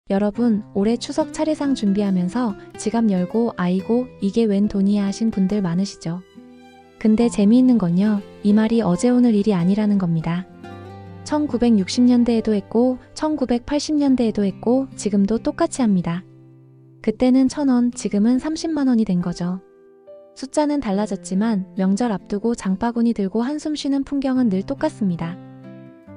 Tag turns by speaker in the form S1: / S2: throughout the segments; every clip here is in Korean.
S1: 여러분, 올해 추석 차례상 준비하면서 지갑 열고 아이고 이게 웬 돈이야 하신 분들 많으시죠? 근데 재미있는 건요, 이 말이 어제 오늘 일이 아니라는 겁니다. 1960년대에도 했고 1980년대에도 했고 지금도 똑같이 합니다. 그때는 1,000원, 지금은 30만 원이 된 거죠. 숫자는 달라졌지만 명절 앞두고 장바구니 들고 한숨 쉬는 풍경은 늘 똑같습니다.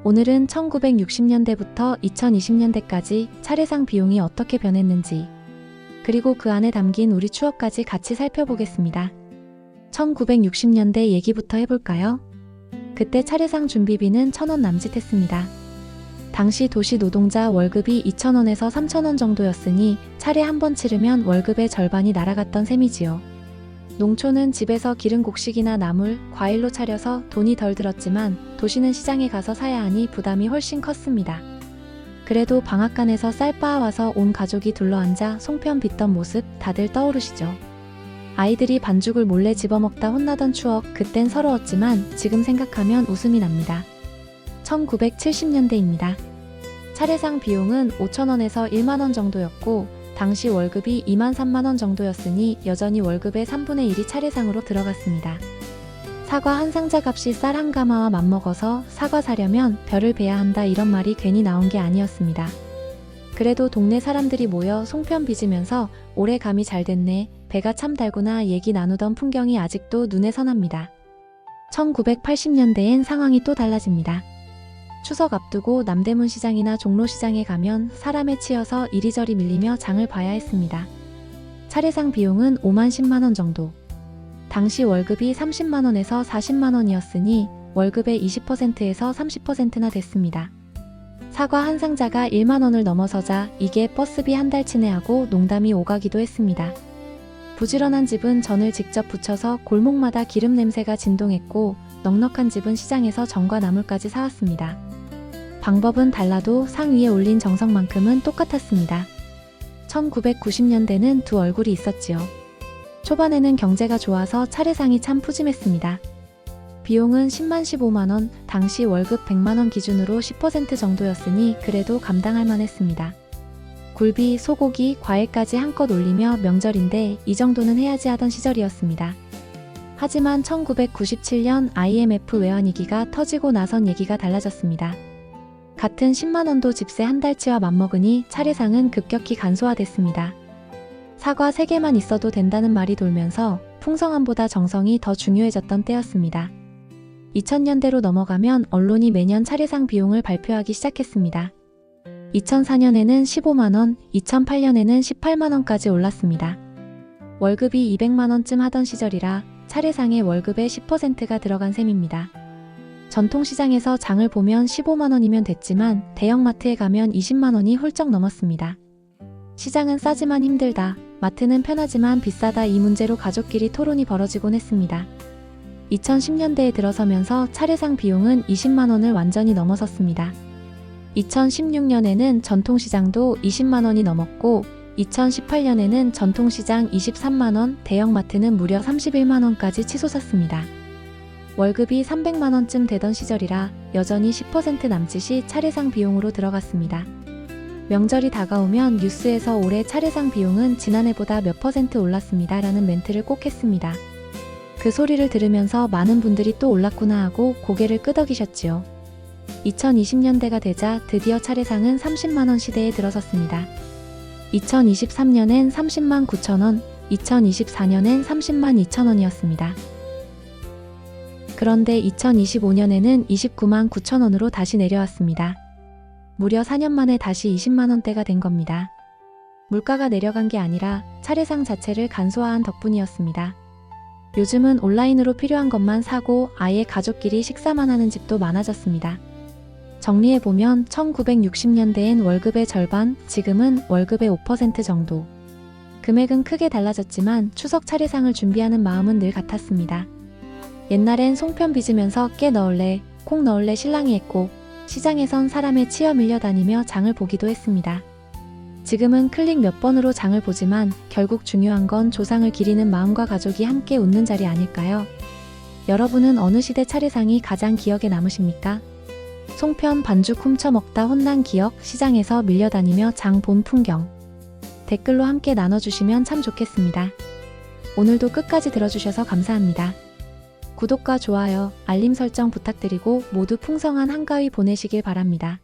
S1: 오늘은 1960년대부터 2020년대까지 차례상 비용이 어떻게 변했는지, 그리고 그 안에 담긴 우리 추억까지 같이 살펴보겠습니다. 1960년대 얘기부터 해볼까요? 그때 차례상 준비비는 1,000원 남짓했습니다. 당시 도시 노동자 월급이 2,000원에서 3,000원 정도였으니 차례 한 번 치르면 월급의 절반이 날아갔던 셈이지요. 농촌은 집에서 기른 곡식이나 나물, 과일로 차려서 돈이 덜 들었지만 도시는 시장에 가서 사야 하니 부담이 훨씬 컸습니다. 그래도 방앗간에서 쌀 빻아와서 온 가족이 둘러앉아 송편 빚던 모습 다들 떠오르시죠? 아이들이 반죽을 몰래 집어먹다 혼나던 추억, 그땐 서러웠지만 지금 생각하면 웃음이 납니다. 1970년대입니다. 차례상 비용은 5,000원에서 1만 원 정도였고 당시 월급이 2만 3만 원 정도였으니 여전히 월급의 3분의 1이 차례상으로 들어갔습니다. 사과 한 상자 값이 쌀 한 가마와 맞먹어서 사과 사려면 별을 베야 한다, 이런 말이 괜히 나온 게 아니었습니다. 그래도 동네 사람들이 모여 송편 빚으면서 올해 감이 잘 됐네, 배가 참 달구나 얘기 나누던 풍경이 아직도 눈에 선합니다. 1980년대엔 상황이 또 달라집니다. 추석 앞두고 남대문 시장이나 종로시장에 가면 사람에 치여서 이리저리 밀리며 장을 봐야 했습니다. 차례상 비용은 5만 10만 원 정도. 당시 월급이 30만 원에서 40만 원이었으니 월급의 20%에서 30%나 됐습니다. 사과 한 상자가 1만 원을 넘어서자 이게 버스비 한 달치네 하고 농담이 오가기도 했습니다. 부지런한 집은 전을 직접 부쳐서 골목마다 기름 냄새가 진동했고 넉넉한 집은 시장에서 전과 나물까지 사왔습니다. 방법은 달라도 상 위에 올린 정성만큼은 똑같았습니다. 1990년대는 두 얼굴이 있었지요. 초반에는 경제가 좋아서 차례상이 참 푸짐했습니다. 비용은 10만 15만 원, 당시 월급 100만 원 기준으로 10% 정도였으니 그래도 감당할 만했습니다. 굴비, 소고기, 과일까지 한껏 올리며 명절인데 이 정도는 해야지 하던 시절이었습니다. 하지만 1997년 IMF 외환위기가 터지고 나선 얘기가 달라졌습니다. 같은 10만 원도 집세 한 달치와 맞먹으니 차례상은 급격히 간소화됐습니다. 사과 3개만 있어도 된다는 말이 돌면서 풍성함보다 정성이 더 중요해졌던 때였습니다. 2000년대로 넘어가면 언론이 매년 차례상 비용을 발표하기 시작했습니다. 2004년에는 15만 원, 2008년에는 18만 원까지 올랐습니다. 월급이 200만 원쯤 하던 시절이라 차례상의 월급의 10%가 들어간 셈입니다. 전통시장에서 장을 보면 15만 원이면 됐지만 대형마트에 가면 20만 원이 훌쩍 넘었습니다. 시장은 싸지만 힘들다, 마트는 편하지만 비싸다, 이 문제로 가족끼리 토론이 벌어지곤 했습니다. 2010년대에 들어서면서 차례상 비용은 20만 원을 완전히 넘어섰습니다. 2016년에는 전통시장도 20만 원이 넘었고 2018년에는 전통시장 23만 원, 대형마트는 무려 31만 원까지 치솟았습니다. 월급이 300만 원쯤 되던 시절이라 여전히 10% 남짓이 차례상 비용으로 들어갔습니다. 명절이 다가오면 뉴스에서 올해 차례상 비용은 지난해보다 몇 퍼센트 올랐습니다 라는 멘트를 꼭 했습니다. 그 소리를 들으면서 많은 분들이 또 올랐구나 하고 고개를 끄덕이셨지요. 2020년대가 되자 드디어 차례상은 30만 원 시대에 들어섰습니다. 2023년엔 30만 9천 원, 2024년엔 30만 2천 원이었습니다. 그런데 2025년에는 29만 9천 원으로 다시 내려왔습니다. 무려 4년 만에 다시 20만 원대가 된 겁니다. 물가가 내려간 게 아니라 차례상 자체를 간소화한 덕분이었습니다. 요즘은 온라인으로 필요한 것만 사고 아예 가족끼리 식사만 하는 집도 많아졌습니다. 정리해보면 1960년대엔 월급의 절반, 지금은 월급의 5% 정도. 금액은 크게 달라졌지만 추석 차례상을 준비하는 마음은 늘 같았습니다. 옛날엔 송편 빚으면서 깨 넣을래, 콩 넣을래 신랑이 했고 시장에선 사람에 치여 밀려다니며 장을 보기도 했습니다. 지금은 클릭 몇 번으로 장을 보지만 결국 중요한 건 조상을 기리는 마음과 가족이 함께 웃는 자리 아닐까요? 여러분은 어느 시대 차례상이 가장 기억에 남으십니까? 송편 반죽 훔쳐 먹다 혼난 기억, 시장에서 밀려다니며 장 본 풍경. 댓글로 함께 나눠주시면 참 좋겠습니다. 오늘도 끝까지 들어주셔서 감사합니다. 구독과 좋아요, 알림 설정 부탁드리고 모두 풍성한 한가위 보내시길 바랍니다.